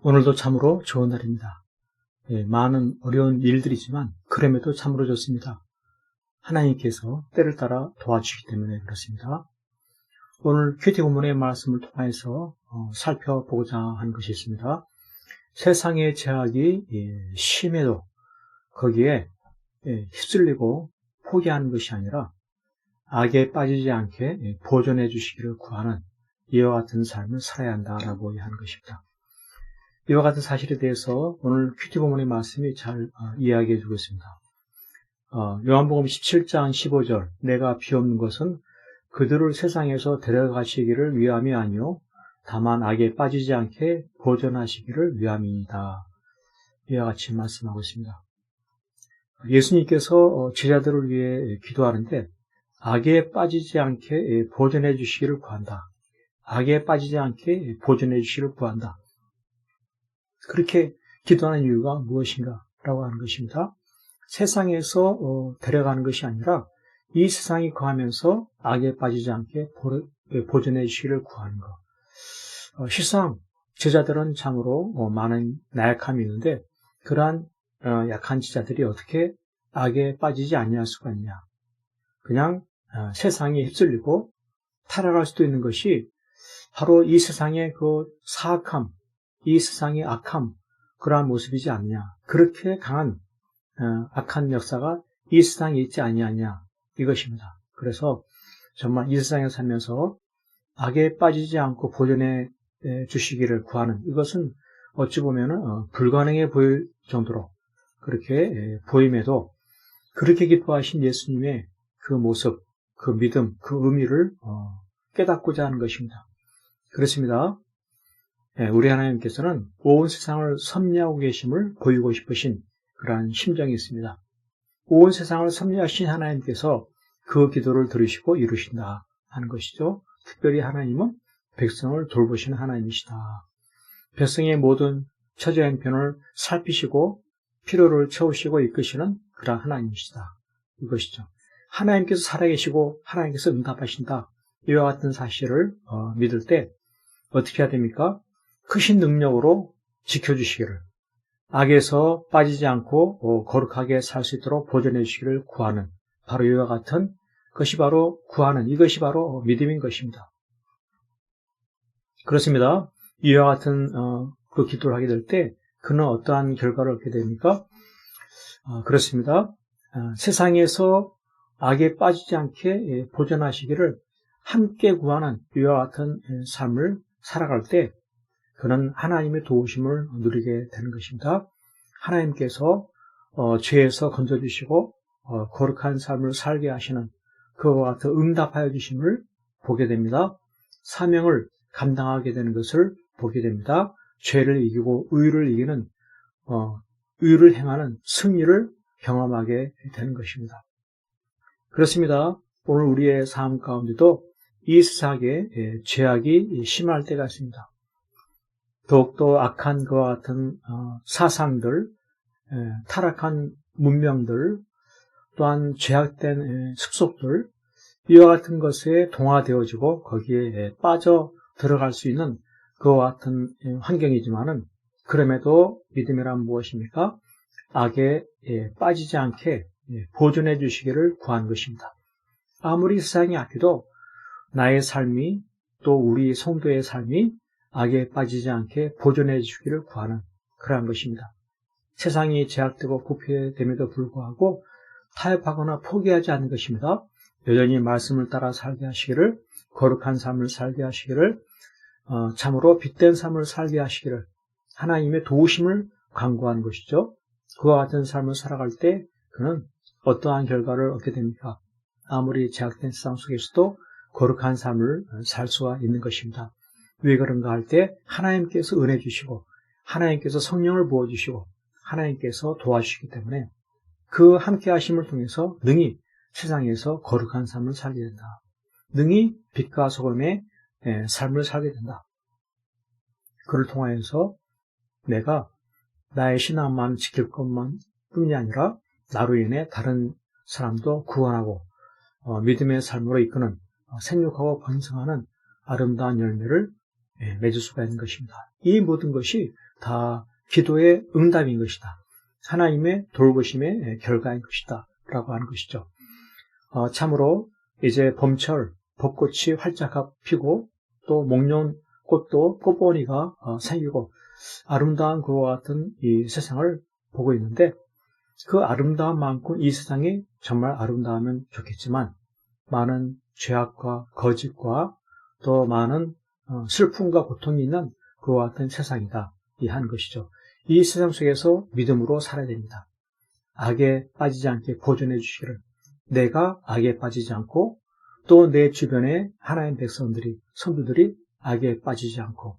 오늘도 참으로 좋은 날입니다. 많은 어려운 일들이지만 그럼에도 참으로 좋습니다. 하나님께서 때를 따라 도와주시기 때문에 그렇습니다. 오늘 큐티 본문의 말씀을 통해서 살펴보고자 하는 것이 있습니다. 세상의 제약이 심해도 거기에 휩쓸리고 포기하는 것이 아니라 악에 빠지지 않게 보존해 주시기를 구하는 이와 같은 삶을 살아야 한다라고 하는 것입니다. 이와 같은 사실에 대해서 오늘 큐티 본문의 말씀이 잘 이야기해 주고 있습니다. 요한복음 17장 15절 내가 비옵는 것은 그들을 세상에서 데려가시기를 위함이 아니요 다만 악에 빠지지 않게 보존하시기를 위함이니이다. 이와 같이 말씀하고 있습니다. 예수님께서 제자들을 위해 기도하는데 악에 빠지지 않게 보존해 주시기를 구한다. 악에 빠지지 않게 보존해 주시기를 구한다. 그렇게 기도하는 이유가 무엇인가 라고 하는 것입니다. 세상에서 데려가는 것이 아니라 이 세상이 거하면서 악에 빠지지 않게 보존해 주시기를 구하는 것. 실상 제자들은 참으로 많은 나약함이 있는데 그러한 약한 제자들이 어떻게 악에 빠지지 아니할 수가 있냐. 그냥 세상에 휩쓸리고 타락할 수도 있는 것이 바로 이 세상의 그 사악함, 이 세상의 악함, 그러한 모습이지 않냐. 그렇게 강한 악한 역사가 이 세상에 있지 아니하냐. 이것입니다. 그래서 정말 이 세상에 살면서 악에 빠지지 않고 보존해 주시기를 구하는 이것은 어찌 보면 불가능해 보일 정도로 그렇게 보임에도 그렇게 기뻐하신 예수님의 그 모습, 그 믿음, 그 의미를 깨닫고자 하는 것입니다. 그렇습니다. 우리 하나님께서는 온 세상을 섭리하고 계심을 보이고 싶으신 그러한 심정이 있습니다. 온 세상을 섭리하신 하나님께서 그 기도를 들으시고 이루신다 하는 것이죠. 특별히 하나님은 백성을 돌보시는 하나님이시다. 백성의 모든 처지 행편을 살피시고 필요를 채우시고 이끄시는 그러한 하나님이시다. 이것이죠. 하나님께서 살아계시고 하나님께서 응답하신다. 이와 같은 사실을 믿을 때 어떻게 해야 됩니까? 크신 능력으로 지켜주시기를, 악에서 빠지지 않고 거룩하게 살 수 있도록 보존해 주시기를 구하는 바로 이와 같은 것이 바로 구하는 이것이 바로 믿음인 것입니다. 그렇습니다. 이와 같은 그 기도를 하게 될 때 그는 어떠한 결과를 얻게 됩니까? 그렇습니다. 세상에서 악에 빠지지 않게 보존하시기를 함께 구하는 이와 같은 삶을 살아갈 때 그는 하나님의 도우심을 누리게 되는 것입니다. 하나님께서 죄에서 건져주시고 거룩한 삶을 살게 하시는 그와 같은 응답하여 주심을 보게 됩니다. 사명을 감당하게 되는 것을 보게 됩니다. 죄를 이기고 의를 이기는 의를 행하는 승리를 경험하게 되는 것입니다. 그렇습니다. 오늘 우리의 삶 가운데도 이 세상에 죄악이 심할 때가 있습니다. 더욱더 악한 그와 같은 사상들, 타락한 문명들, 또한 죄악된 습속들, 이와 같은 것에 동화되어지고 거기에 빠져 들어갈 수 있는 그와 같은 환경이지만은 그럼에도 믿음이란 무엇입니까? 악에 빠지지 않게 보존해 주시기를 구하는 것입니다. 아무리 세상이 악해도 나의 삶이 또 우리 성도의 삶이 악에 빠지지 않게 보존해 주시기를 구하는 그러한 것입니다. 세상이 제약되고 부패됨에도 불구하고 타협하거나 포기하지 않는 것입니다. 여전히 말씀을 따라 살게 하시기를, 거룩한 삶을 살게 하시기를, 참으로 빛된 삶을 살게 하시기를 하나님의 도우심을 간구하는 것이죠. 그와 같은 삶을 살아갈 때 그는 어떠한 결과를 얻게 됩니까? 아무리 제약된 세상 속에서도 거룩한 삶을 살 수가 있는 것입니다. 왜 그런가 할 때 하나님께서 은혜 주시고 하나님께서 성령을 부어주시고 하나님께서 도와주시기 때문에 그 함께 하심을 통해서 능히 세상에서 거룩한 삶을 살게 된다. 능히 빛과 소금의 삶을 살게 된다. 그를 통하여서 내가 나의 신앙만 지킬 것만 뿐이 아니라 나로 인해 다른 사람도 구원하고 믿음의 삶으로 이끄는 생육하고 번성하는 아름다운 열매를 맺을 수가 있는 것입니다. 이 모든 것이 다 기도의 응답인 것이다. 하나님의 돌보심의 결과인 것이다. 라고 하는 것이죠. 참으로 이제 봄철 벚꽃이 활짝 피고 또 목련꽃도 꽃보니가 생기고 아름다운 그와 같은 이 세상을 보고 있는데 그 아름다움만큼 이 세상이 정말 아름다우면 좋겠지만 많은 죄악과 거짓과 또 많은 슬픔과 고통이 있는 그와 같은 세상이다. 이 한 것이죠. 이 세상 속에서 믿음으로 살아야 됩니다. 악에 빠지지 않게 보존해 주시기를 내가 악에 빠지지 않고 또 내 주변에 하나님 백성들이 성도들이 악에 빠지지 않고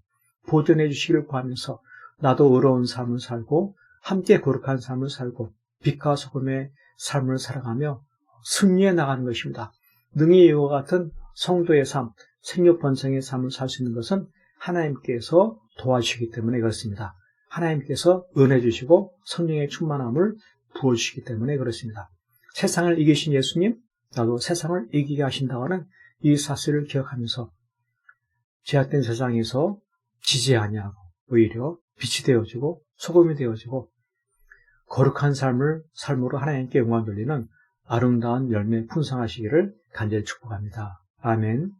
보존해 주시기를 구하면서 나도 의로운 삶을 살고 함께 거룩한 삶을 살고 빛과 소금의 삶을 살아가며 승리해 나가는 것입니다. 능히 이와 같은 성도의 삶, 생육번성의 삶을 살 수 있는 것은 하나님께서 도와주시기 때문에 그렇습니다. 하나님께서 은혜 주시고 성령의 충만함을 부어주시기 때문에 그렇습니다. 세상을 이기신 예수님, 나도 세상을 이기게 하신다는 이 사실을 기억하면서 제약된 세상에서 지지 아니하고 오히려 빛이 되어지고 소금이 되어지고 거룩한 삶으로 하나님께 영광 돌리는 아름다운 열매 풍성하시기를 간절히 축복합니다. 아멘.